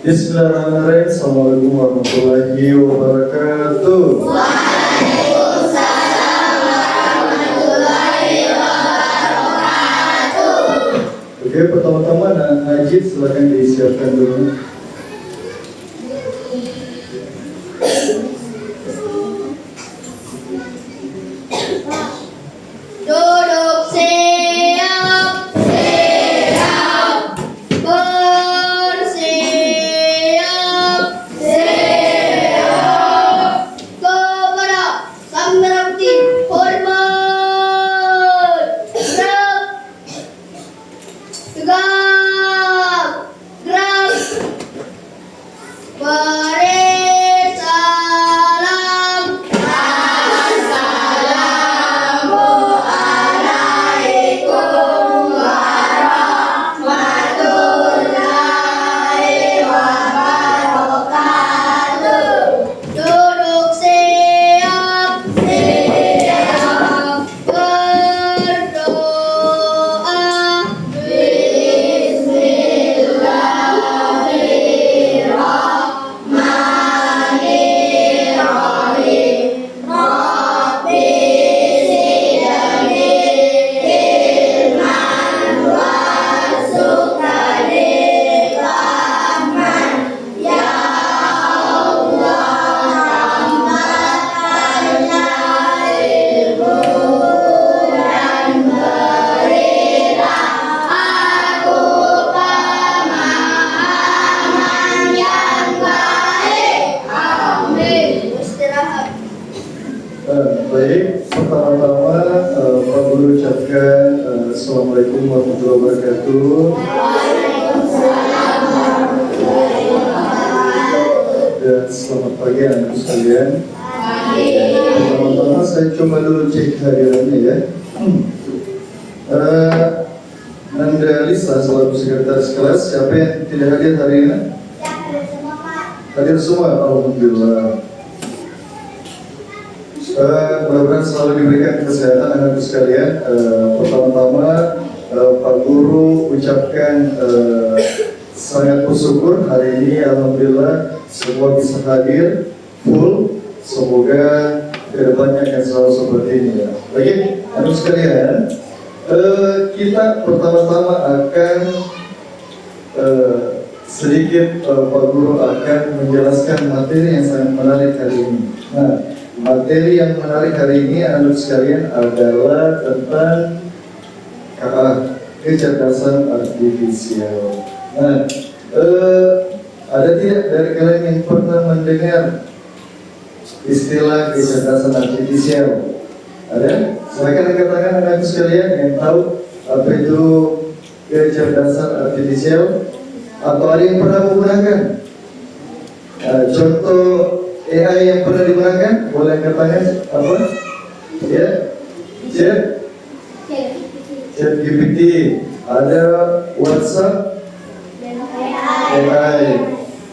Bismillahirrahmanirrahim. Assalamualaikum warahmatullahi wabarakatuh. Waalaikumsalam warahmatullahi wabarakatuh. Oke, pertama-tama Najib silakan disiapkan dulu. Duduk siap, siap, bersiap, siap, kepada sang merah putih hormat, gerak, tegak, gerak, beri salam. Assalamualaikum warahmatullahi wabarakatuh. Duduk siap, siap, berdoa. Bismillahirrahmanirrahim. Rabbi zidni ilman warzuqni fahman. Ya Allah, tambahkanlah ilmu dan berilah aku pemahaman yang baik. Amin. Istirahat. Baik, pertama-tama Pak Guru ucapkan Assalamualaikum warahmatullahi wabarakatuh. Waalaikumsalam warahmatullahi wabarakatuh. Dan selamat pagi anak sekalian. Pertama-tama saya coba dulu cek hadirannya ya. Nanda Lisa selaku sekretaris kelas, siapa yang tidak hadir hari ini? Hadir semua, alhamdulillah. Mudah-mudahan selalu diberikan kesehatan anak-anak sekalian. Pertama-tama Pak Guru ucapkan sangat bersyukur hari ini, alhamdulillah semua bisa hadir full. Semoga kedepannya akan selalu seperti ini ya. Baik, anak sekalian, kita pertama-tama akan sedikit Pak Guru akan menjelaskan materi yang sangat menarik hari ini. Nah, materi yang menarik hari ini anak sekalian adalah tentang kecerdasan artifisial. Nah, ada tidak dari kalian yang pernah mendengar istilah kecerdasan artifisial? Ada? Silakan angkat tangan anak sekalian yang tahu apa itu kecerdasan artifisial, atau ada yang pernah menggunakan? Contoh AI yang pernah digunakan, boleh angkat tangan apa? Ya, ChatGPT, ada WhatsApp, AI,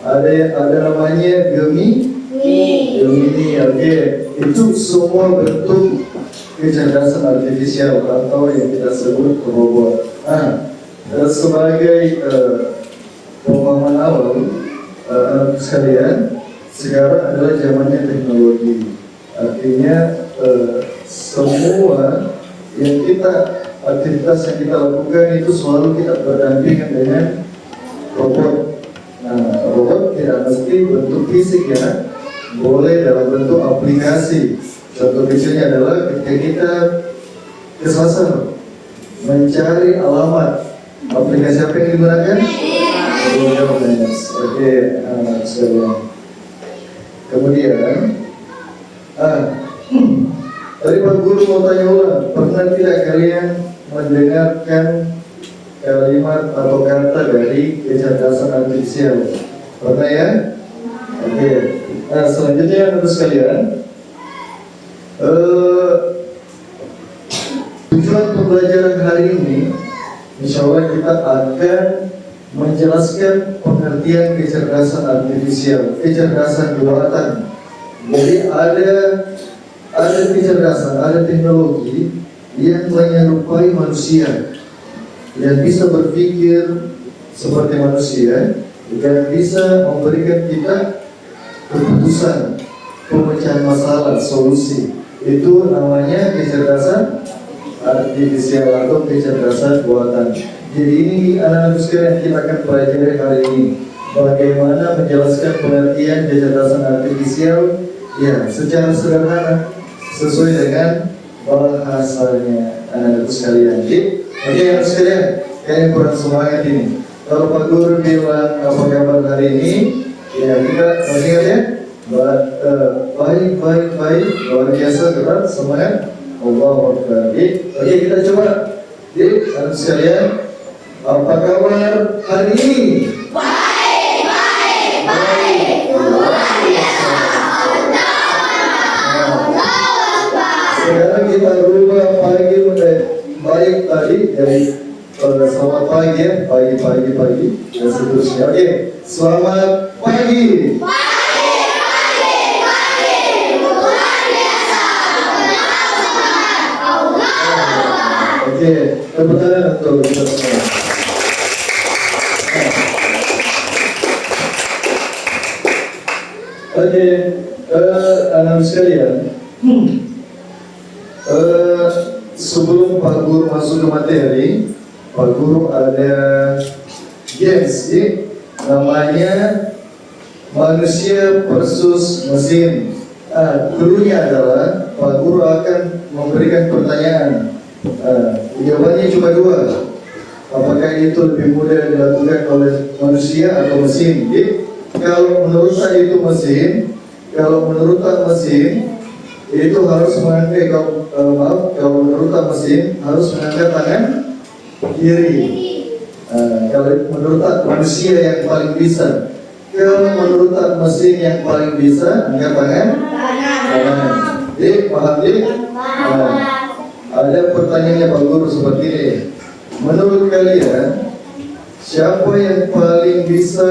ada namanya Gemini, oke. Itu semua bentuk kecerdasan artifisial atau yang kita sebut robot. Sebagai pemahaman awal anak sekalian, sekarang adalah zamannya teknologi. Artinya semua yang aktivitas yang kita lakukan itu selalu kita berdampingan dengan robot. Nah, robot tidak mesti bentuk fisik ya, boleh dalam bentuk aplikasi. Contoh kecilnya adalah ketika kita kesasar mencari alamat, aplikasi apa yang digunakan? Google Maps. Oke, sekalian. Kemudian, tadi Pak Guru mau tanya ulang, pernah tidak kalian mendengarkan kalimat atau kata dari kecerdasan artifisial? Pernah ya? Oke. Nah, selanjutnya untuk sekalian, tujuan pembelajaran hari ini, insya Allah kita akan menjelaskan pengertian kecerdasan artifisial, kecerdasan buatan. Jadi ada kecerdasan, ada teknologi yang menyerupai manusia, yang bisa berpikir seperti manusia, yang bisa memberikan kita keputusan, pemecahan masalah, solusi. Itu namanya kecerdasan artifisial atau kecerdasan buatan. Jadi ini anak-anak sekalian kita akan pelajari hari ini. Bagaimana menjelaskan pengertian kecerdasan artifisial ya secara sederhana sesuai dengan bahasanya anak-anak sekalian. Oke anak sekalian, kayaknya kurang semangat ini. Kalau Pak Guru bilang apa kabar hari ini, ya kita masih ingat ya. Baik, luar biasa, berat, semangat. Allahu Akbar. Oke, kita coba. Jadi, anak sekalian, apa kabar hari ini? Baik. Luar biasa. Sekarang kita rubah pagi baik tadi dari selamat pagi ya, pagi dan seterusnya. Oke, selamat pagi. Oke, tepuk tangan untuk kita semua. Oke, anak sekalian, sebelum Pak Guru masuk ke materi, Pak Guru ada games, namanya manusia versus mesin. Cluenya adalah Pak Guru akan memberikan pertanyaan. Jawabannya cuma dua. Apakah itu lebih mudah dilakukan oleh manusia atau mesin? Kalau menurut saya itu mesin. Kalau menurut mesin itu harus mengangkat. Kalau menurut mesin harus mengangkat tangan kiri. Kalau menurut manusia yang paling bisa. Kalau menurut mesin yang paling bisa angkat tangan kanan. Paham ada pertanyaannya Pak Guru seperti ini. Menurut kalian, siapa yang paling bisa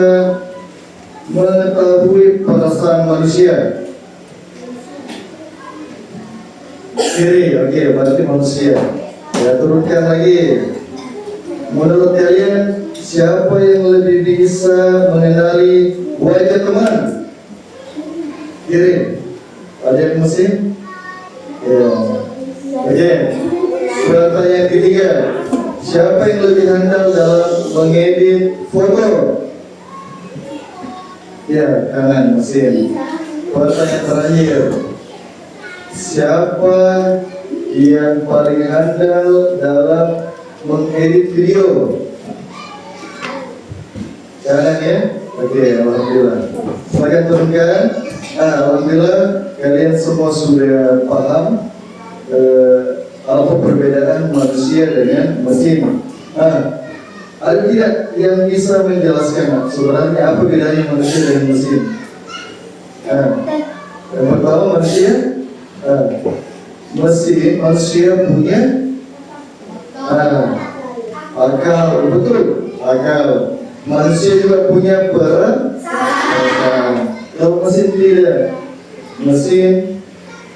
mengetahui perasaan manusia? Kiri, oke, berarti manusia. Ya, turunkan lagi. Menurut kalian, siapa yang lebih bisa mengenali wajah teman? Kiri. Ada yang mesin? Ya. Oke, pertanyaan ketiga, siapa yang lebih handal dalam mengedit foto? Ya, kanan mesin. Pertanyaan terakhir, siapa yang paling handal dalam mengedit video? Kanan ya? Oke, alhamdulillah. Silakan turunkan. Alhamdulillah kalian semua sudah paham apa perbedaan manusia dengan mesin. Ada tidak yang bisa menjelaskan sebenarnya apa bedanya manusia dengan mesin? Yang pertama manusia punya akal, betul, akal. Manusia juga punya perasaan. Kalau mesin tidak, mesin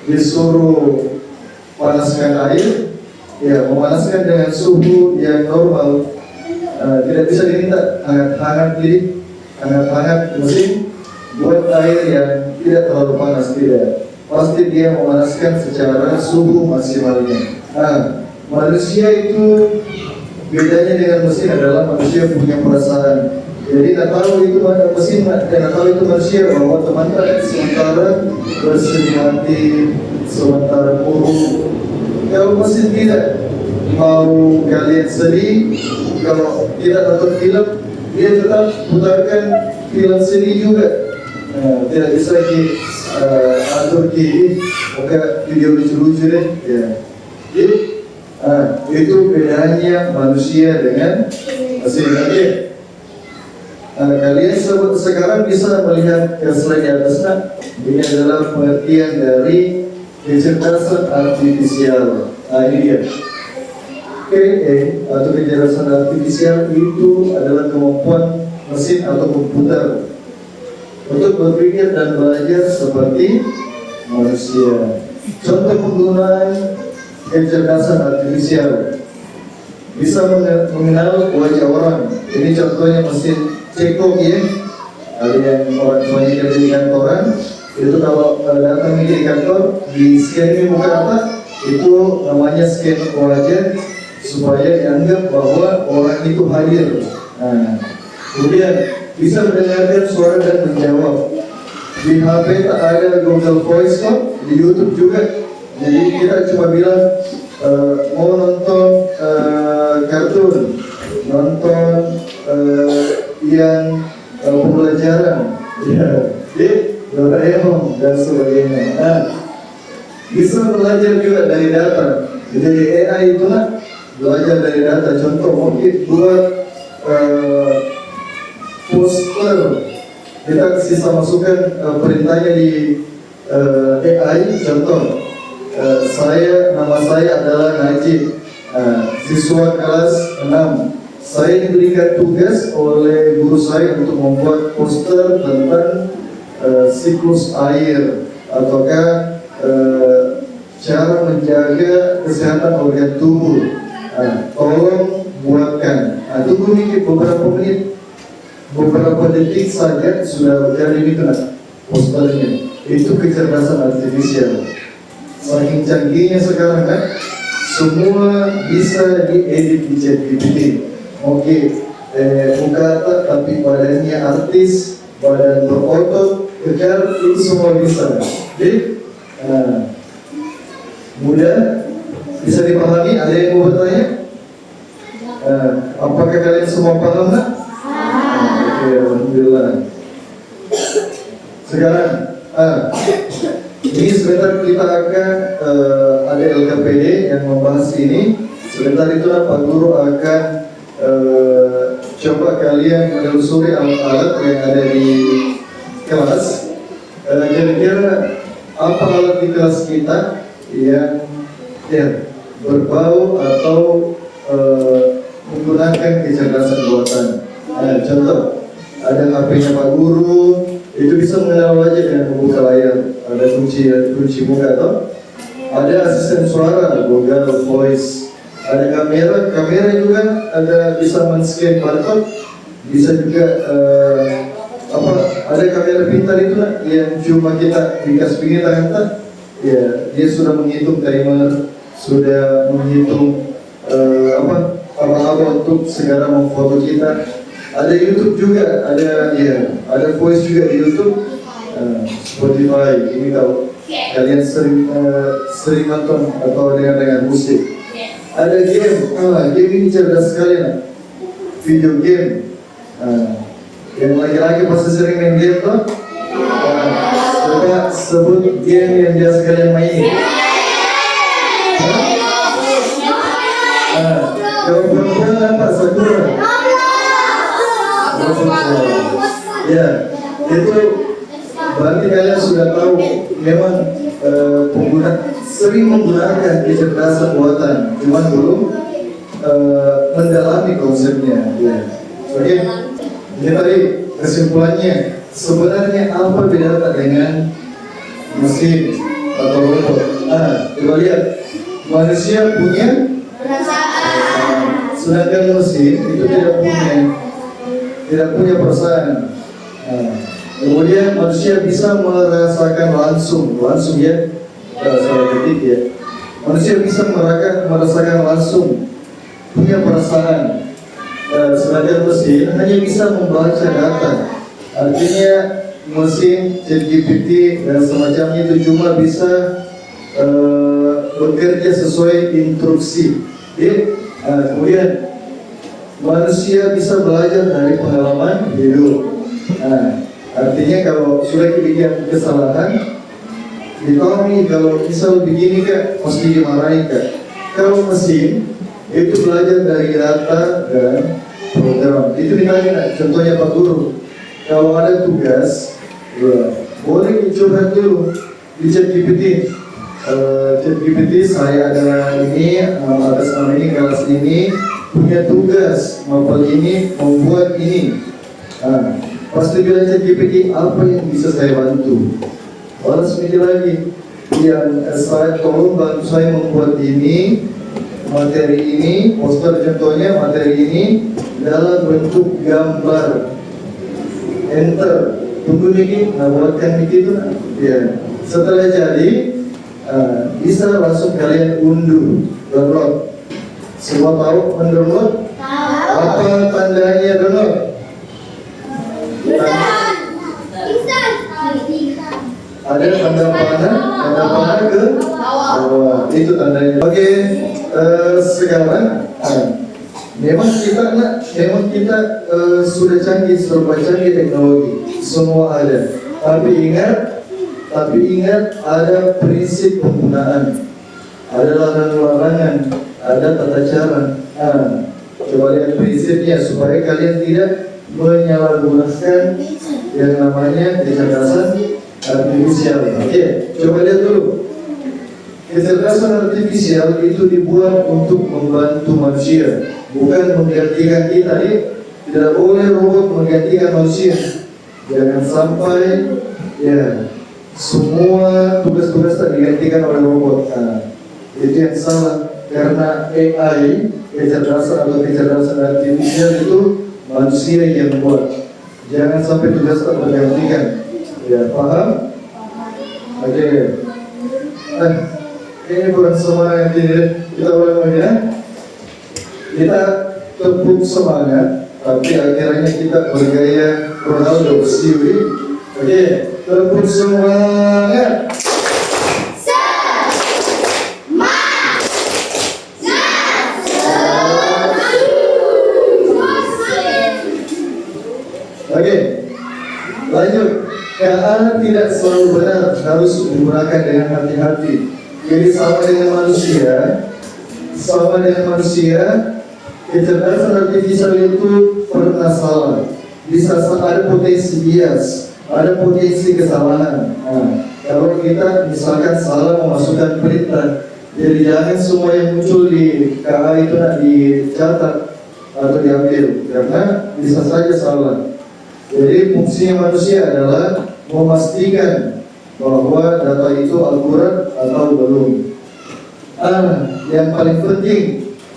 disuruh panaskan air, ya memanaskan dengan suhu yang normal, tidak bisa diminta hangat-hangat mesin buat air yang tidak terlalu panas, tidak. Pasti dia memanaskan secara suhu maksimalnya. Manusia itu bedanya dengan mesin adalah manusia punya perasaan. Jadi nggak tahu itu mesin, nggak tahu itu manusia bahwa teman-teman sementara bersedih hati, sementara murung. Kalau mesin tidak, mau kalian sedih, kalau tidak nonton film, dia tetap putarkan film sedih juga. Tidak bisa atur video lucu-lucu deh. Ya. Jadi itu bedanya manusia dengan mesin. Kalian sekarang bisa melihat slide di atasnya. Ini adalah pengertian dari kecerdasan artifisial. Ini dia. KA atau kecerdasan artifisial itu adalah kemampuan mesin atau komputer untuk berpikir dan belajar seperti manusia. Contoh penggunaan kecerdasan artifisial: bisa mengenal wajah orang. Ini contohnya mesin cekok ya. Ada yang orang tuanya kerja di kantoran, itu kalau datang di kantor, di scan muka apa, itu namanya scan wajah supaya dianggap bahwa orang itu hadir. Nah, kemudian bisa mendengarkan suara dan menjawab. Di HP tak ada Google Voice kok, di YouTube juga. Jadi kita cuma bilang mau nonton kartun, nonton yang pembelajaran, ya, Doraemon dan sebagainya. Nah, bisa belajar juga dari data. Jadi AI itu lah belajar dari data. Contoh mungkin buat poster, kita sisa masukkan perintahnya di AI. Contoh, nama saya adalah Najib, siswa kelas 6. Saya diberikan tugas oleh guru saya untuk membuat poster tentang siklus air ataukah cara menjaga kesehatan organ tubuh. Tolong buatkan. Tunggu dikit beberapa menit, beberapa detik saja sudah jadi itu posternya. Itu kecerdasan artifisial. Saking canggihnya sekarang kan, semua bisa diedit di ChatGPT. Oke, muka tapi badannya artis, badan berotot, kekar, itu semua bisa. Jadi, mudah, bisa dipahami. Ada yang mau bertanya? Apakah kalian semua paham? Oke, alhamdulillah. Sekarang, ini sebentar kita akan ada LKPD yang membahas ini. Sebentar itu Pak Guru akan coba kalian menelusuri alat-alat yang ada di kelas. Kira-kira apa alat di kelas kita yang berbau atau menggunakan kecerdasan buatan. Contoh, ada HP-nya Pak Guru, itu bisa mengenal wajah dengan membuka layar. Ada kunci muka atau ada asisten suara, Google Voice. Ada kamera juga ada, bisa men-scan barcode, bisa juga ada kamera pintar itu yang cuma kita dikasih pinggir tangan ya, dia sudah menghitung timer, sudah menghitung apa untuk segera memfoto kita. Ada YouTube juga, ada voice juga di YouTube, Spotify. Ini kalau kalian sering nonton atau dengan musik. Ada game, game ini cerdas sekali video game. Yang laki-laki pasti sering main game tuh. Coba sebut game yang biasa kalian main. Kalau perempuan apa? Sakura. Ya, itu berarti kalian sudah tahu memang sering menggunakan kecerdasan buatan, cuman belum mendalami konsepnya. Ya. Oke, ini tadi kesimpulannya. Sebenarnya apa beda dengan mesin atau robot? Coba lihat, manusia punya perasaan, sedangkan mesin itu tidak punya perasaan. Kemudian manusia bisa merasakan langsung ya. Salah ketik ya. Manusia bisa merasakan langsung, punya perasaan. Sedangkan mesin hanya bisa membaca data. Artinya mesin ChatGPT dan semacamnya itu cuma bisa bekerja sesuai instruksi. Kemudian manusia bisa belajar dari pengalaman hidup. Artinya kalau sudah kebijakan kesalahan, ditahu kalau misal begini Kak, mesti dimarahi Kak. Kalau mesin itu belajar dari data dan program. Itu ditanya, contohnya Pak Guru, kalau ada tugas, boleh dicoba dulu di ChatGPT. ChatGPT, saya ada ini, atas nama ini, kelas ini, punya tugas, mapel ini, membuat ini. Pasti bilang ChatGPT, apa yang bisa saya bantu? Balas mikir lagi, yang saya tolong bantu saya membuat ini, materi ini, poster contohnya materi ini dalam bentuk gambar. enter, tunggu dikit, nah buatkan begitu, ya. Setelah jadi, bisa langsung kalian unduh, download. Semua tahu mendownload? Apa tandanya download? Ada tanda panah ke bawah. Itu tandanya. Oke, sekarang memang kita sudah canggih, serba canggih teknologi, semua ada. Tapi ingat ada prinsip penggunaan, ada larangan-larangan, ada tata cara. Coba lihat prinsipnya supaya kalian tidak menyalahgunakan yang namanya kecerdasan artifisial. Oke, coba lihat dulu. Kecerdasan artifisial itu dibuat untuk membantu manusia, bukan menggantikan kita. Tidak boleh robot menggantikan manusia. Jangan sampai ya semua tugas-tugas digantikan oleh robot. Itu yang salah, karena AI, kecerdasan artifisial itu manusia yang buat. Jangan sampai tugas tergantikan. Ya, paham? Oke. Ini bukan semangat ini. Kita ulang lagi ya. Kita tepuk semangat, tapi akhirnya kita bergaya Ronaldo, Siwi. Oke, tepuk semangat. Oke, lanjut. KA tidak selalu benar, harus digunakan dengan hati-hati. Jadi sama dengan manusia, kecerdasan artifisial itu pernah salah. Bisa ada potensi bias, ada potensi kesalahan. Kalau kita misalkan salah memasukkan perintah, jadi jangan semua yang muncul di KA itu dicatat atau diambil, karena bisa saja salah. Jadi fungsinya manusia adalah memastikan bahwa data itu akurat atau belum. Yang paling penting,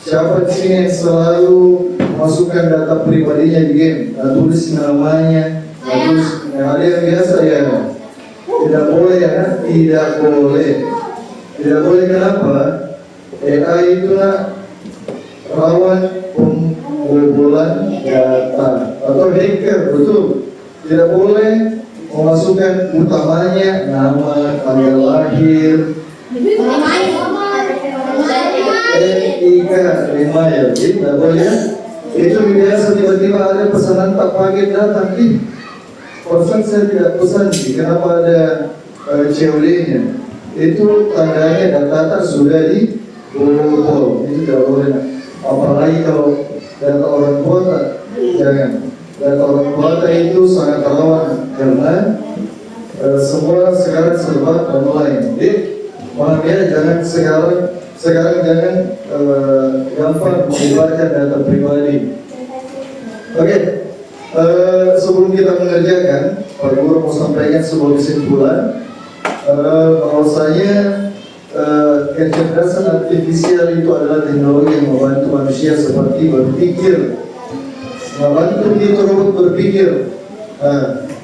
siapa di sini yang selalu masukkan data pribadinya di game? Tulis namanya, tulis. Ada yang biasa ya. Tidak boleh ya, tidak boleh. Kenapa? AI itu rawan pembobolan data atau hacker, betul. Tidak boleh memasukkan utamanya nama, tanggal lahir, NIK, email, tidak boleh. Itu biasa tiba-tiba ada pesanan tak paket datang, pesan saya tidak pesan, kenapa ada COD-nya? Itu tandanya data sudah dibobol, itu tidak boleh. Apalagi kalau data orang tua, jangan. Data orang tua itu sangat rawan karena semua sekarang serba online. Jadi paham ya, jangan sekarang jangan gampang menyebarkan data pribadi. Oke, sebelum kita mengerjakan, Pak Guru mau sampaikan sebuah kesimpulan bahwasanya kecerdasan artifisial itu adalah teknologi yang membantu manusia seperti berpikir, membantu kita robot berpikir,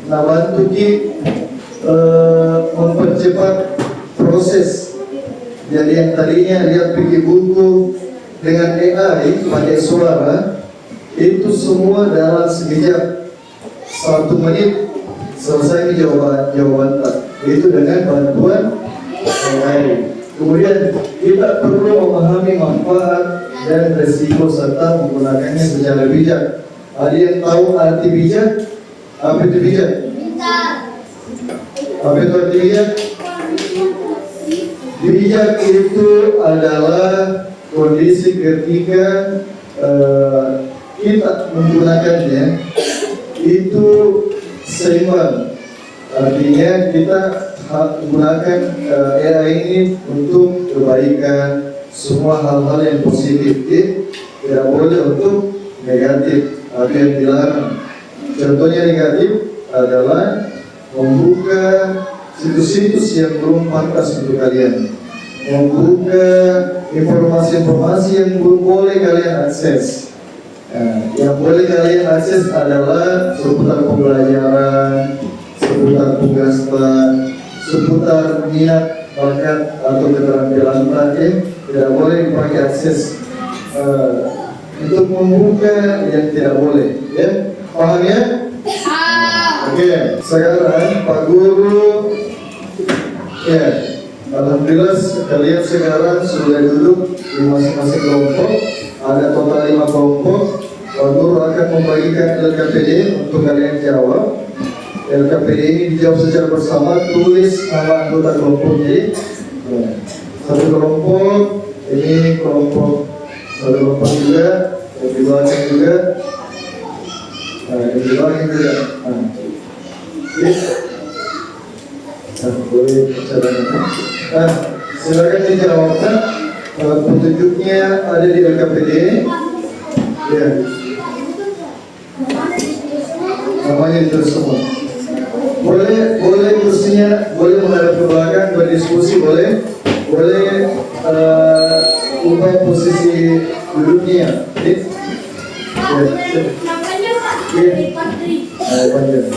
membantu kita mempercepat proses. Jadi yang tadinya lihat pergi buku dengan AI pakai suara, itu semua dalam sekejap 1 menit selesai jawaban itu dengan bantuan AI. Kemudian kita perlu memahami manfaat dan resiko serta menggunakannya secara bijak. Ada yang tahu arti bijak? Apa itu bijak? Apa itu arti bijak? Bijak itu adalah kondisi ketika kita menggunakannya itu seimbang. Artinya kita gunakan AI ini untuk kebaikan, semua hal-hal yang positif, tidak boleh untuk negatif atau yang dilarang. Contohnya negatif adalah membuka situs-situs yang belum pantas untuk kalian, membuka informasi-informasi yang belum boleh kalian akses. Yang boleh kalian akses adalah seputar pembelajaran, seputar tugas, seputar minat, bakat atau keterampilan tadi. Tidak boleh dipakai akses untuk membuka yang tidak boleh. Ya, paham ya? Oke, sekarang Pak Guru, ya, alhamdulillah kalian sekarang sudah duduk di masing-masing kelompok. Ada total 5 kelompok. Pak Guru akan membagikan LKPD untuk kalian jawab. LKPD ini dijawab secara bersama. Tulis nama anggota kelompoknya. Satu kelompok, ini kelompok satu kelompok juga, yang di belakang juga, yang di belakang juga. Boleh bicara. Silakan dijawabkan. Petunjuknya ada di LKPD. Ya. Namanya ditulis semua. Boleh kursinya, boleh menghadap ke belakang, berdiskusi boleh. Boleh ubah posisi duduknya. Ya. Namanya Pak Patri. Panjang.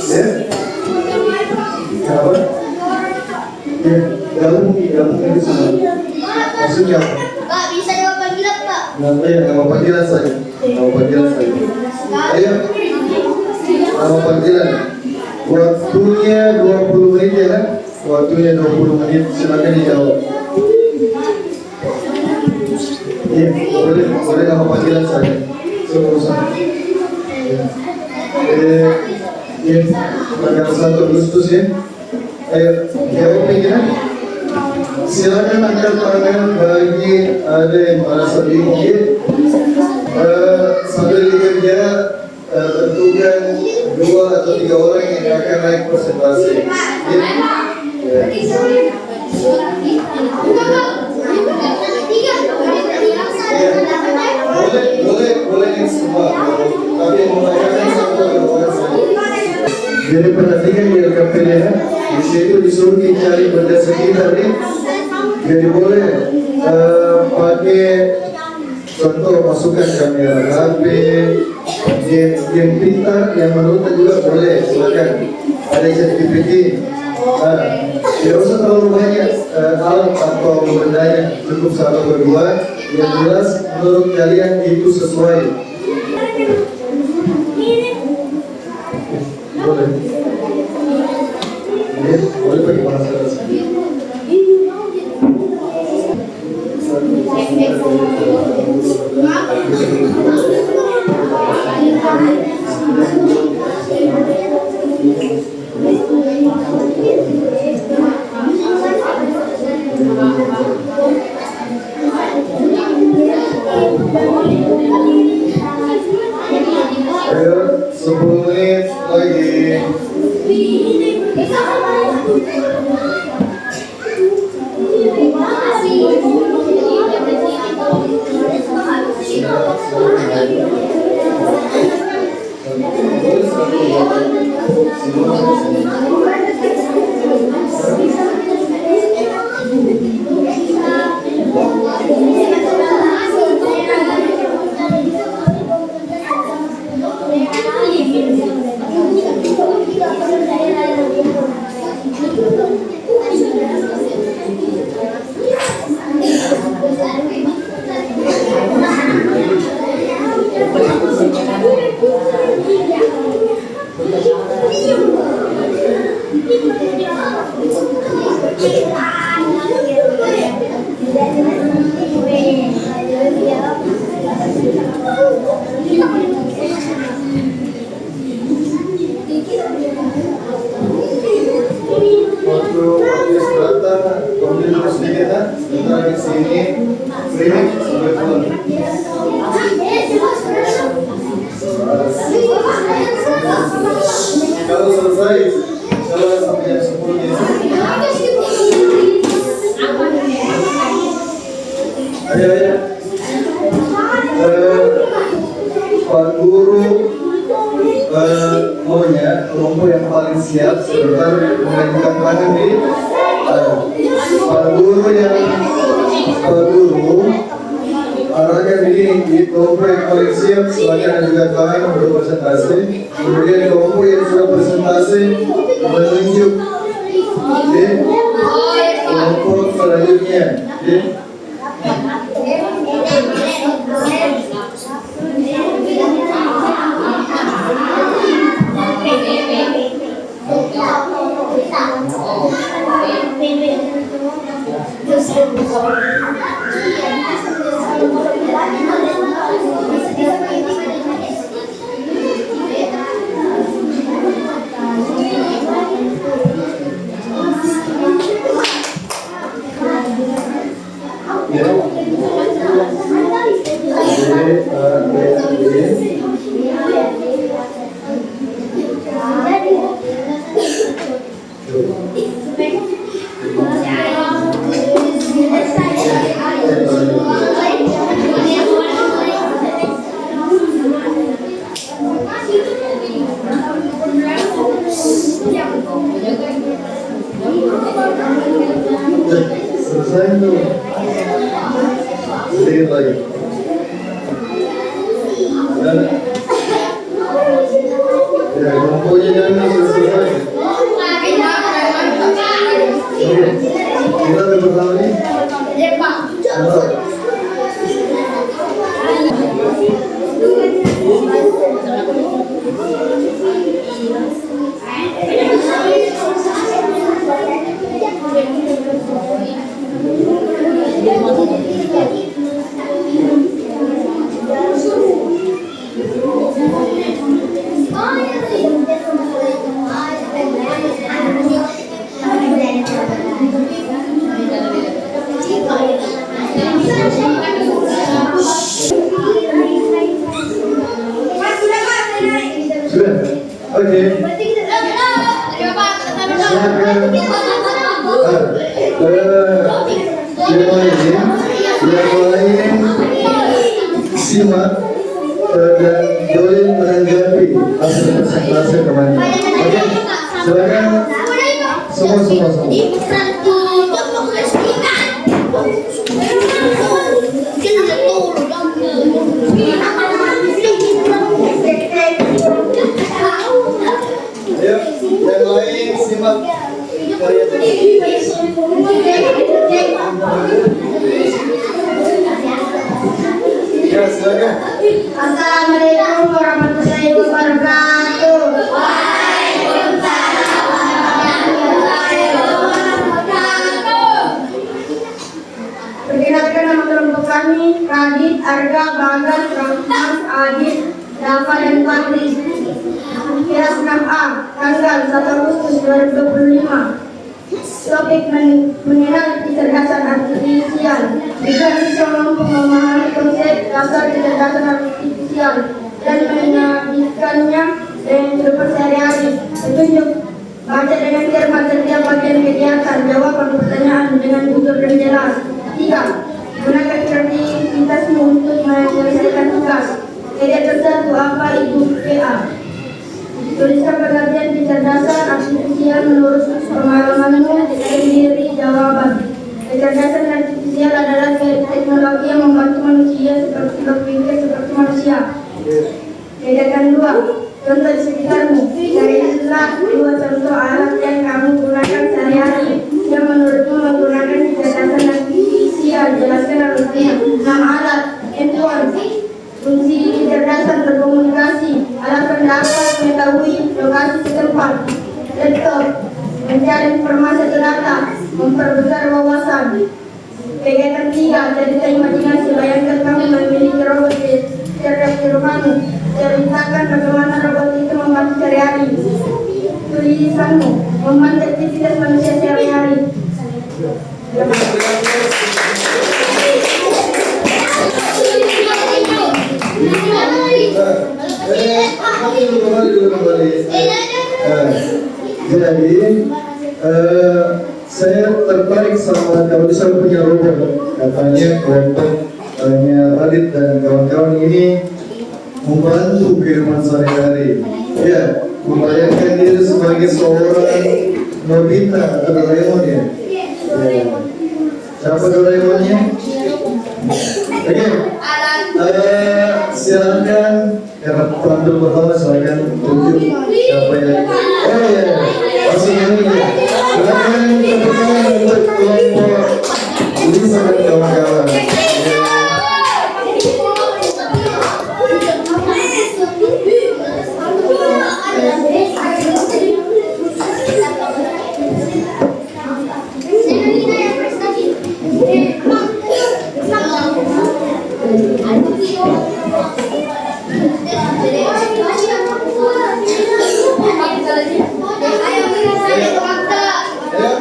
Ya. Kenapa? Ya, gabung itu semua. Maksudnya apa? Pak, bisa nama panggilan Pak? Nama panggilan saja. Nama panggilan saja. Ayo. Nama panggilan. Waktunya 20 menit ya kan? Waktunya 20 menit. Silakan dijawab. Iya, boleh nama panggilan saja. Selesai. Tanggal 1 Agustus ya. Ayo, jawab panggilan. Silakan angkat tangan bagi ada yang merasa bingung ya. Sambil dikerja tentukan 2 atau 3 orang yang akan naik presentasi. Ya. Boleh yang semua. Tapi membayarkan satu orang saja. Jadi perhatikan di LKPD ya. Di situ disuruh cari benda sekitar ya. Jadi boleh pakai contoh masukkan kamera HP, game pintar yang menurut juga boleh, silakan. Ada ChatGPT. Tidak usah terlalu banyak alat atau bendanya, cukup 1 atau 2 yang jelas menurut kalian itu sesuai. Boleh. Boleh pakai bahasa sendiri. Ayo, 10 menit lagi. Kalau selesai, kalau sampai jam 10 ya. Ayo. Pak Guru maunya kelompok yang paling siap sebentar mengajukan tangan di Pak Guru arahkan ini di kelompok yang paling siap, silakan juga kalian untuk presentasi. Kemudian kelompok yang sudah presentasi menunjuk di kelompok selanjutnya. Selesai itu sedikit lagi. Ya, kelompoknya jangan selesai. Kita ada pertama nih. Sudah? Oke. Yang lain simak dan boleh menanggapi hasil presentasi kemarin. Oke, silakan semua. Yang lain simak ya, silakan. Assalamualaikum warahmatullahi wabarakatuh. Waalaikumsalam warahmatullahi wabarakatuh. Perkenalkan nama kelompok kami, Radit, Arga, Bagas, Rahman, Adit, Dafa, dan Fadli. Kelas 6A, tanggal 1 Agustus 2025. Topik mengenal kecerdasan artifisial. Jika bisa mampu memahami konsep dasar kecerdasan artifisial dan mengaplikannya dengan kehidupan sehari-hari. Petunjuk: baca dengan cermat setiap bagian kegiatan. Jawab pertanyaan dengan jujur dan jelas. 3. Gunakan kreativitasmu untuk menyelesaikan tugas. Kegiatan 1. Apa itu PA? Tuliskan pengertian kecerdasan artifisial menurut pengalamanmu sendiri. Jawaban: kecerdasan artifisial adalah teknologi yang membantu manusia seperti berpikir seperti manusia. Kegiatan 2. Contoh di sekitarmu. Carilah 2 contoh alat yang kamu gunakan sehari-hari yang menurutmu menggunakan kecerdasan artifisial. Jelaskan alatnya. 6 alat. Handphone. Fungsi kecerdasan berkomunikasi, alat pendapat, mengetahui lokasi setempat. Laptop, mencari informasi atau data, memperbesar wawasan. Kegiatan 3, cerita imajinasi. Bayangkan kamu memiliki robot cerdas di rumahmu. Ceritakan bagaimana robot itu membantu sehari-hari. Tulisanmu, membantu aktivitas manusia sehari-hari. Jadi saya tertarik sama kalau bisa punya robot. Katanya kelompoknya Radit dan kawan-kawan ini membantu kehidupan sehari-hari. Ya, membayangkan diri sebagai seorang Nobita atau Doraemon ya. Siapa Doraemonnya? Oke. Silakan karena tampil pertama silakan tunjuk siapa yang masih ini silakan tepuk tangan untuk kelompok ini sangat kawan-kawan.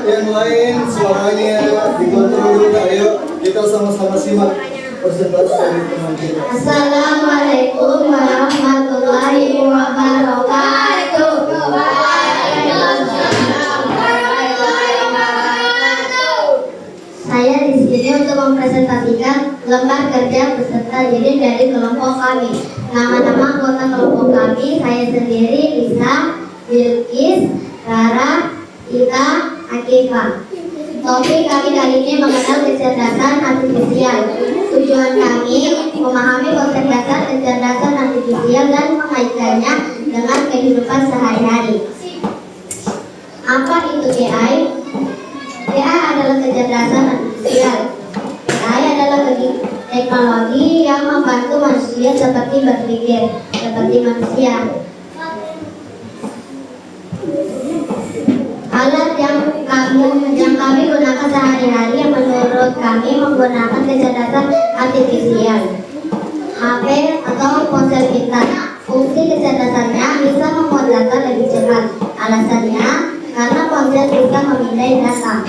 Yang lain suaranya dikontrol dulu, ayo kita sama-sama simak presentasi dari teman kita. Assalamualaikum warahmatullahi wabarakatuh. Saya di sini untuk mempresentasikan lembar kerja peserta didik dari kelompok kami. Nama-nama anggota kelompok kami, saya sendiri Lisa, Bilkis, Rara, Ita, Akifah. Topik kami kali ini mengenal kecerdasan artifisial. Tujuan kami memahami konsep dasar kecerdasan artifisial dan mengaitkannya dengan kehidupan sehari-hari. Apa itu AI? AI adalah kecerdasan artifisial. AI adalah teknologi yang membantu manusia seperti berpikir seperti manusia. Alat yang kami gunakan sehari-hari yang menurut kami menggunakan kecerdasan artifisial. HP atau ponsel pintar. Fungsi kecerdasannya bisa membuat data lebih cepat. Alasannya karena ponsel bisa memindai data.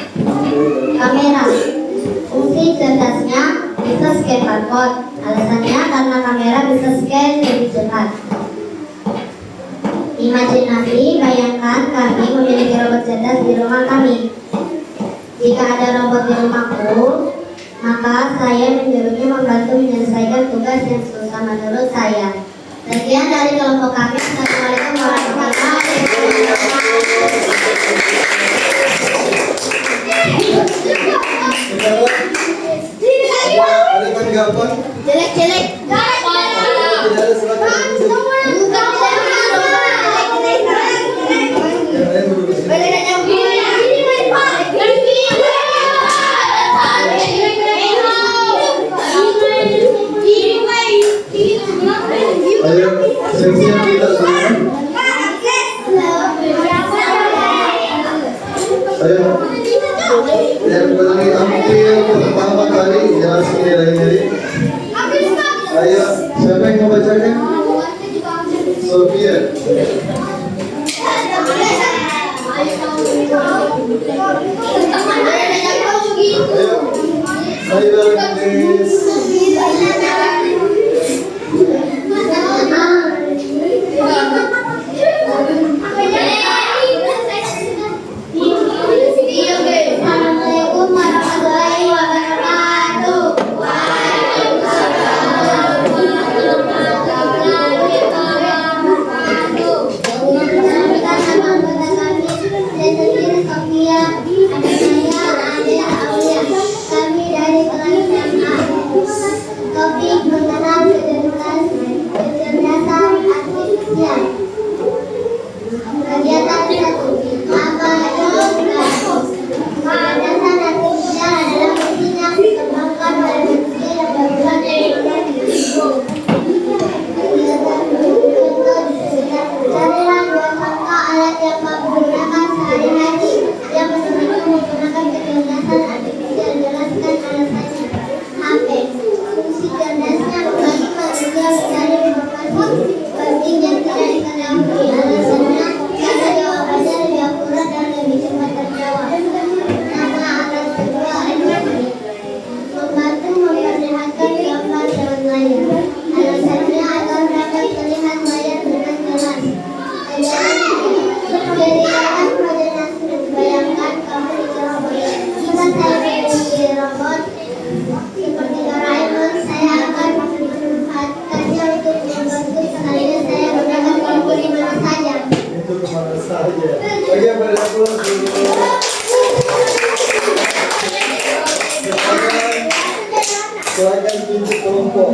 Kamera. Fungsi cerdasnya bisa scan barcode. Alasannya karena kamera bisa scan lebih cepat. Imajinasi, bayangkan kami memiliki robot cerdas di rumah kami. Jika ada robot di rumahku, maka saya menyuruhnya membantu menyelesaikan tugas yang susah menurut saya. Sekian dari kelompok kami. Assalamualaikum warahmatullahi Wabarakatuh. Ada tanggapan? Jelek-jelek. Tidak ada silakan. Yang lain duduk di sini. Ayo, siap-siap kita semua. Ayo, yang berani tampil pertama kali jelaskan nilai-nilai. Ayo, siapa yang mau bacakan? Sofia. Ayo, saya Dennis. Assalamualaikum warahmatullahi wabarakatuh. Topik mengenal kecerdasan artifisial. Kegiatan 1. Apa itu kecerdasan artifisial adalah mesin yang dikembangkan oleh manusia yang berperan carilah dua contoh alat yang kau gunakan sehari-hari yang menurutmu menggunakan kecerdasan artifisial. Jelaskan alasannya. HP. Fungsi cerdasnya membagi manusia mencari informasi penting yang tidak diketahui. Alasannya karena jawabannya lebih akurat dan lebih cepat terjawab. Nama alat kedua adalah membantu memperlihatkan gambar dengan layar. Alasannya agar dapat terlihat layar dengan jelas. Jadi dalam koordinasi, bayangkan kamu di robot. Jika saya memiliki robot seperti Doraemon, saya akan memanfaatkannya untuk membantu sekaligus saya gunakan buku di mana saja. Itu kemana saja. Oke, berapulah dulu. Silakan tunjuk kelompok.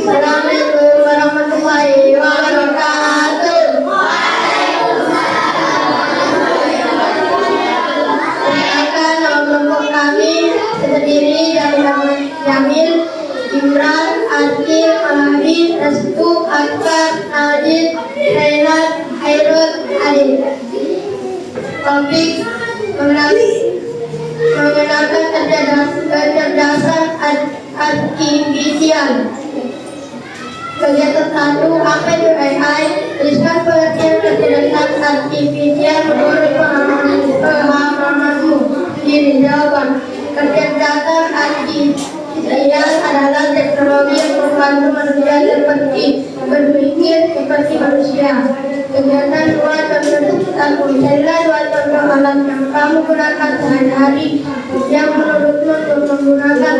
Assalamualaikum warahmatullahi wabarakatuh. Perkenalkan, nama kelompok kami terdiri dari Jamil, Imran, Adil, Malabi, Restu, Akbar, Najib, Renat, Hairul, Adil. Topik mengenalkan kecerdasan artifisial. Kegiatan 1, apa itu AI? Tuliskan pengertian kecerdasan artifisial menurut pemahamanmu. Pilih jawaban. Kecerdasan artifisial adalah teknologi yang membantu manusia seperti berpikir seperti manusia. Kegiatan 2, contoh carilah 2 contoh alat yang kamu gunakan sehari-hari yang menurutmu untuk menggunakan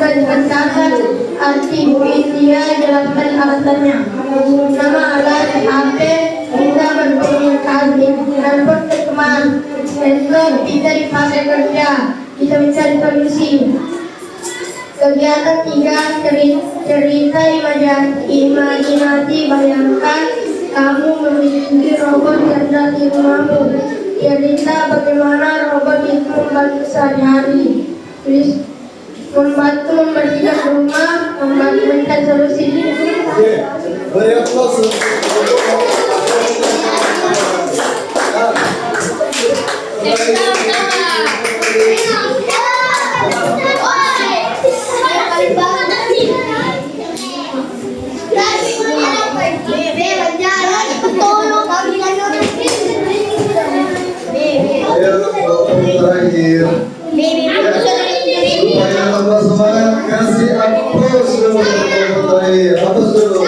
kecerdasan artifisial. Jelaskan alasannya. Nama alat HP bisa berkomunikasi, handphone ke teman, laptop bisa dipakai kerja, bisa mencari solusi. Kegiatan 3, cerita imajinasi. Bayangkan kamu memiliki robot cerdas di rumahmu. Cerita bagaimana robot itu membantu sehari-hari. Membantu membersihkan rumah, membantu mencari solusi. Beri aplaus. Terakhir, supaya tambah semangat, kasih aplaus dulu. Aplaus dulu.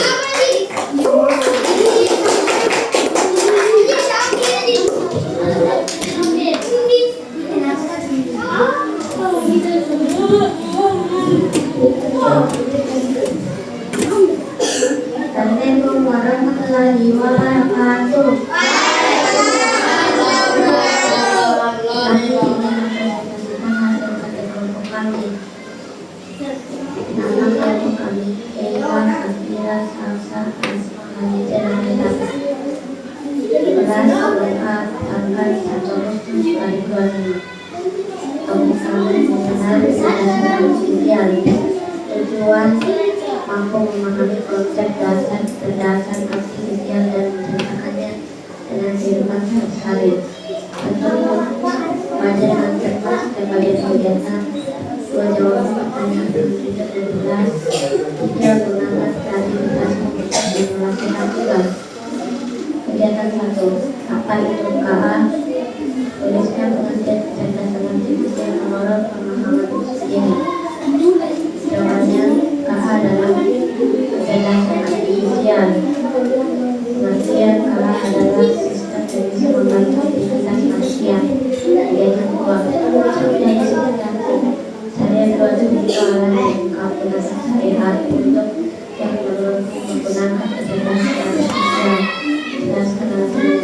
Assalamualaikum warahmatullahi wabarakatuh. Nama kelompok kami Ewan, Afira, Salsa, Asma, Khadijah, dan Rita. 11 Jumat tanggal 1 Agustus 2025. Topik kami mengenal kecerdasan artifisial. Tujuan mampu memahami konsep dasar kecerdasan artifisial dan menceritakannya dengan kehidupan sehari-hari. Tentu baca dengan cermat sebagai kegiatan. 2 jawaban pertanyaan yang tidak jelas. 3 gunakan kreativitas untuk melakukan tugas. Kegiatan 1, apa itu KA? Tuliskan pengertian kecerdasan artifisial menurut pemahaman ini. Jawabannya, KA adalah kecerdasan artifisial. Pengertian KA adalah sistem yang bisa membantu aktivitas manusia. Kegiatan 2, saya 2 contoh alat yang kau gunakan sehari-hari untuk yang menurutmu menggunakan kecerdasan artifisial. Jelaskan alasannya.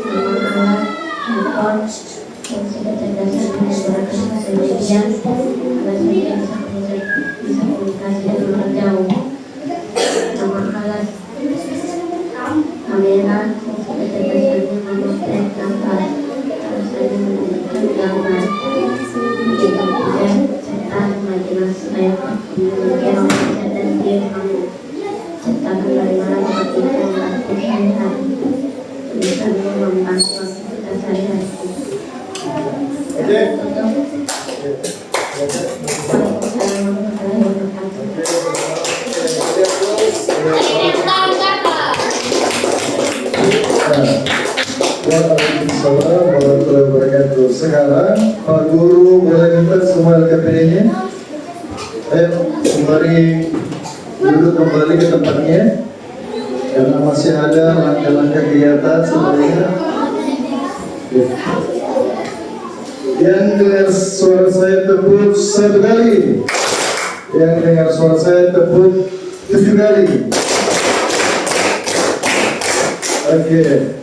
Nama alat handphone, fungsi kecerdasan menggunakan sosial media, alasannya bisa komunikasi dan jarak jauh. Nama alat kamera, fungsi kecerdasannya memotret gambar, alasannya menunjukkan gambar. Serta imajinasi dapat memiliki rasa dan diri kamu. Sertakan bagaimana seperti itu membantu sehari-hari. Tulisannya membantu aktivitas sehari-hari. Waalaikumsalam warahmatullahi wabarakatuh. Sekarang Pak Guru boleh minta semua LKPD-nya. Mari duduk kembali ke tempatnya. Karena masih ada langkah-langkah kegiatan sebenarnya. Yang dengar suara saya tepuk 1 kali. Yang dengar suara saya tepuk 7 kali. Oke.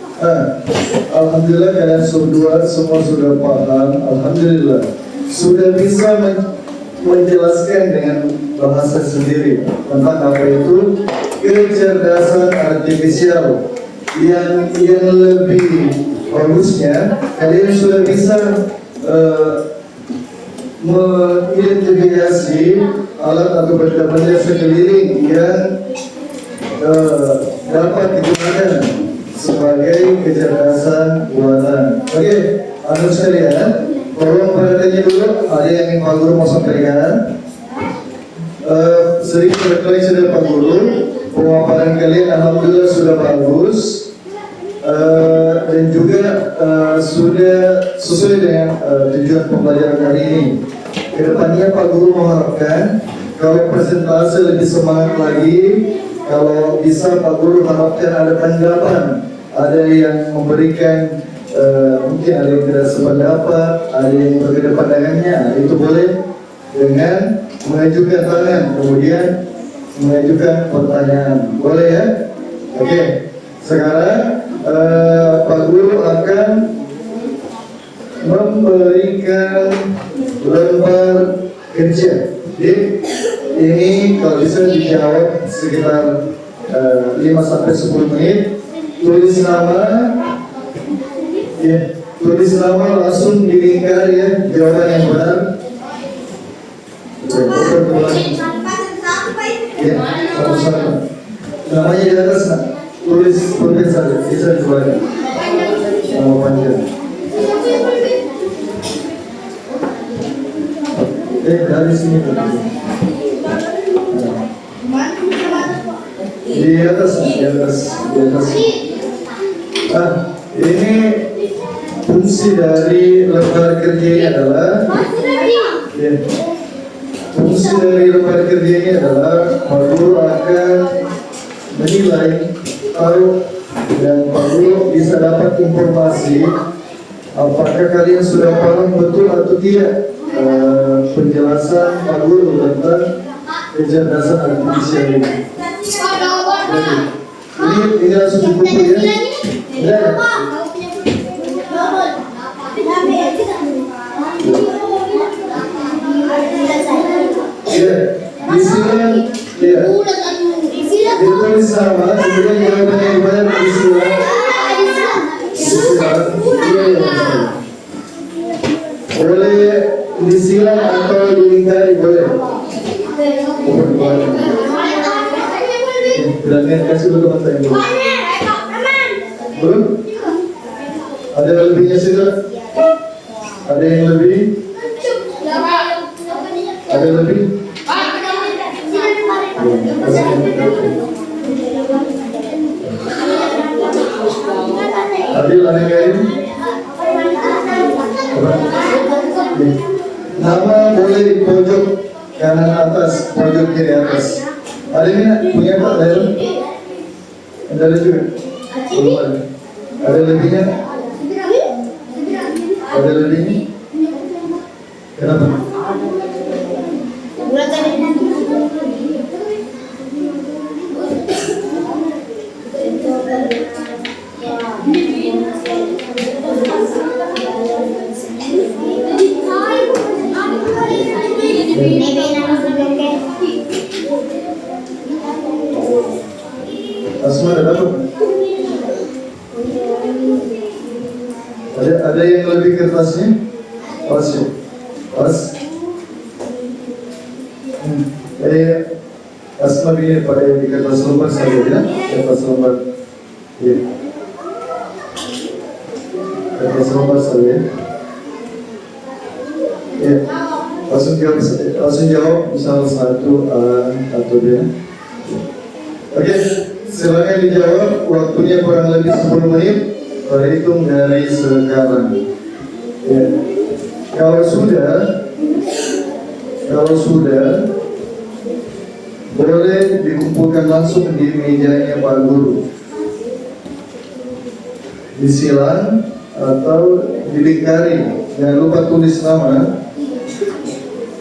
Alhamdulillah kalian semua sudah paham. Alhamdulillah sudah bisa menjelaskan dengan bahasa sendiri tentang apa itu kecerdasan artifisial. Yang lebih bagusnya kalian sudah bisa mengidentifikasi alat atau benda-benda sekeliling yang dapat digunakan sebagai kecerdasan buatan. Oke, anak sekalian, tolong perhatiannya dulu. Ada yang ingin Pak Guru mau sampaikan? Sedikit refleksi dari Pak Guru. Pemaparan kalian alhamdulillah sudah bagus. Dan juga sudah sesuai dengan tujuan pembelajaran hari ini. Kedepannya Pak Guru mengharapkan kalau presentasi lebih semangat lagi, kalau bisa Pak Guru harapkan ada tanggapan, ada yang memberikan mungkin ada yang tidak sependapat, ada yang berbeda pandangannya, itu boleh dengan mengajukan tangan, kemudian mengajukan pertanyaan, boleh ya? Oke, sekarang Pak Guru akan memberikan lembar kerja. Ini kalau bisa dijawab sekitar 5-10 menit. Tulis nama langsung di lingkar ya, jawaban yang benar. Ya, satu-satu. Namanya di atas, nah. Tulis saja, bisa dibaca. Nama panjang. Dari sini dulu. Di atas. Ini fungsi dari lembar kerja ini adalah Pak Guru akan menilai dan Pak Guru bisa dapat informasi apakah kalian sudah paham betul atau tidak penjelasan Pak Guru tentang kecerdasan artifisial ini. Ini langsung di buku ya. Disilang ditulis sama, kemudian jawaban yang benar disilang. Boleh disilang atau dilingkari, boleh. Berani kasih dulu teman-teman dulu. Belum? Ada yang lebihnya sudah? Ada yang lebih? Ada yang lebih? Adil, ada yang lain? Nama boleh di pojok kanan atas, pojok kiri atas. Ada yang punya Pak Daerah? Ada juga? Belum ada. Ada lebihnya? Ada lebihnya? Kenapa? Asma ada apa? Ada yang lebih kertasnya? Pas ya? Pas? Asma ini pada yang di kertas lembar saja ya? Kertas lembar. Ya. Kertas lembar saja. Ya. Langsung jawab misal 1 atau 2. Oke, silakan dijawab. Waktunya kurang lebih 10 menit. terhitung dari sekarang. Ya. Kalau sudah, boleh dikumpulkan langsung di mejanya Pak Guru. Disilang atau dilingkari. Jangan lupa tulis nama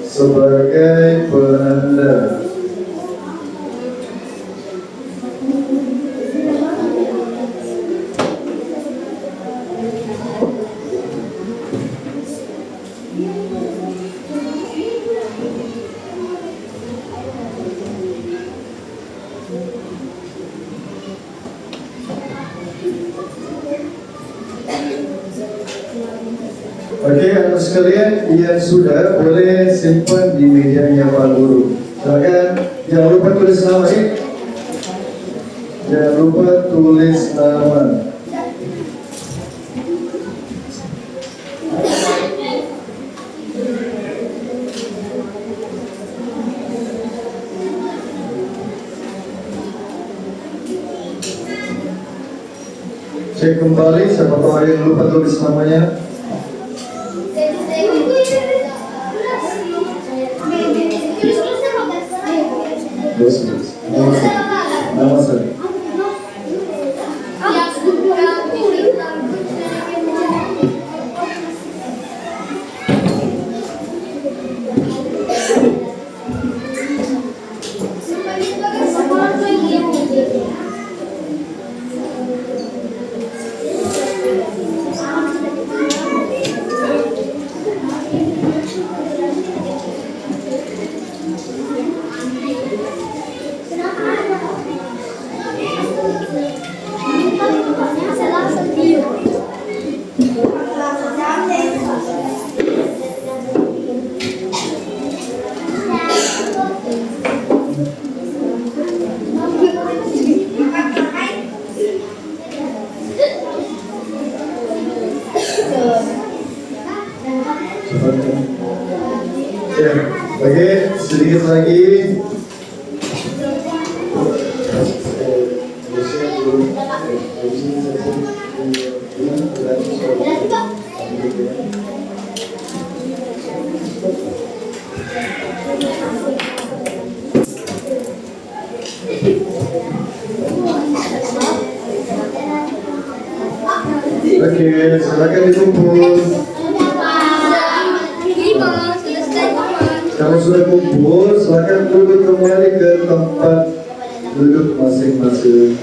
sebagai penanda. Oke, anak sekalian yang sudah boleh simpan di mejanya Pak Guru. Silakan, jangan lupa tulis nama ya. Jangan lupa tulis nama. Cek kembali, siapa tahu ada yang lupa tulis namanya. Terus. Nama saya. Ya, oke, sedikit lagi. Oke, silakan dikumpul. Kalau sudah kumpul, silakan duduk kembali ke tempat duduk masing-masing.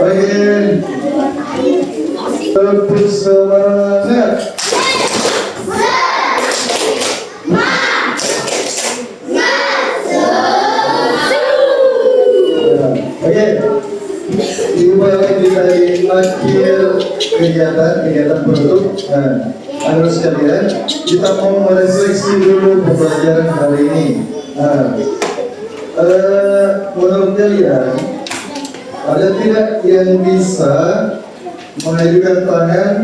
Oke, tepuk semangat. Oke, tiba kita di akhir kegiatan penutup. Nah, anak sekalian, kita mau merefleksi dulu pembelajaran hari ini. Nah, menurut kalian, ada tidak yang bisa mengajukan tangan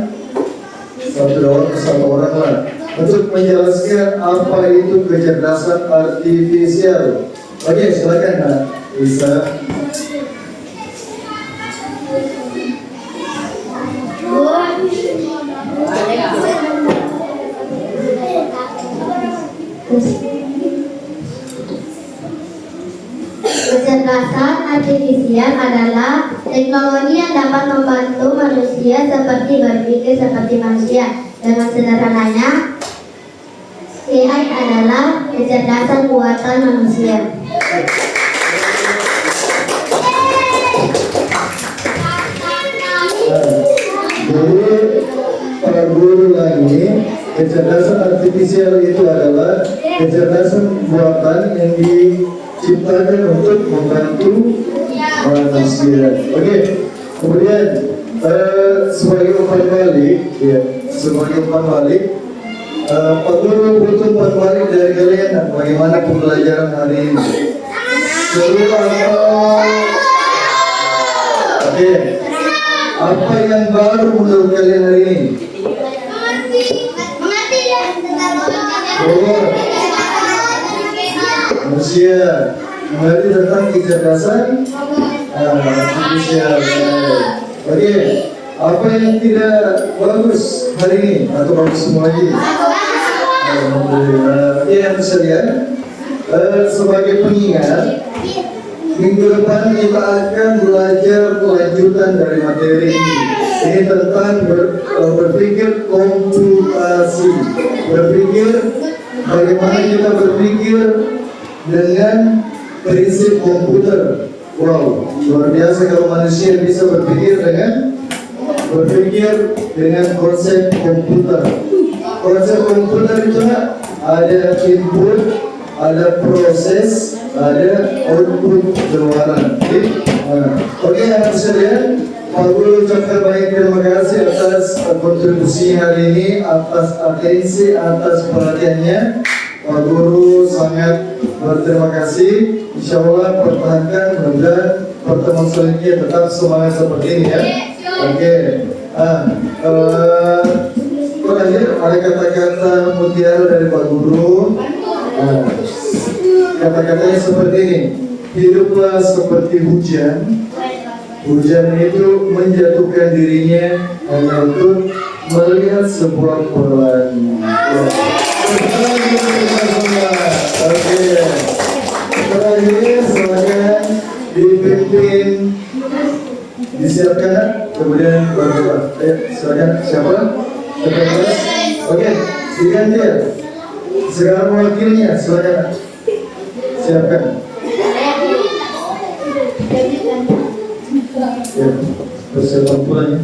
satu orang lah untuk menjelaskan apa itu kecerdasan artifisial? Oke, silakan, Nak. Bisa. Kecerdasan artifisial adalah teknologi yang dapat membantu manusia seperti berpikir seperti manusia. Dengan sederhananya, AI adalah kecerdasan buatan manusia. Jadi, Pak Guru lagi, kecerdasan artifisial itu adalah kecerdasan buatan yang diciptakan untuk membantu manusia. Oke, kemudian sebagai umpan balik, Pak Guru butuh umpan balik dari kalian. Bagaimana pembelajaran hari ini? Seru atau? Oke. Apa yang baru menurut kalian hari ini? Mengerti ya. Oh, manusia. Mari tentang kecerdasan manusia. Oke, apa yang tidak bagus hari ini atau bagus semua lagi? Alhamdulillah. Oke, yang sekalian, sebagai pengingat, minggu depan kita akan belajar kelanjutan dari materi ini. Ini tentang berpikir komputasi. Berpikir bagaimana kita berpikir dengan prinsip komputer. Wow, luar biasa kalau manusia bisa berpikir dengan konsep komputer. Konsep komputer itu ada input, ada proses, ada output keluaran. Oke, anak sekalian, Pak Guru ucapkan banyak terima kasih atas kontribusi hari ini, atas atensi, atas perhatiannya. Pak Guru sangat berterima kasih. Insya Allah pertahankan, mudah-mudahan pertemuan selanjutnya tetap semangat seperti ini ya. Oke. Terakhir ada kata-kata mutiara dari Pak Guru. Kata-katanya seperti ini. Hiduplah seperti hujan. Hujan itu menjatuhkan dirinya hanya untuk melihat sebuah pelangi. Oke. Terakhir silakan dipimpin, disiapkan, kemudian baru silakan siapa? Oke, diganti ya. Sekarang wakilnya silakan siapkan. Ya, persiapan pulangnya.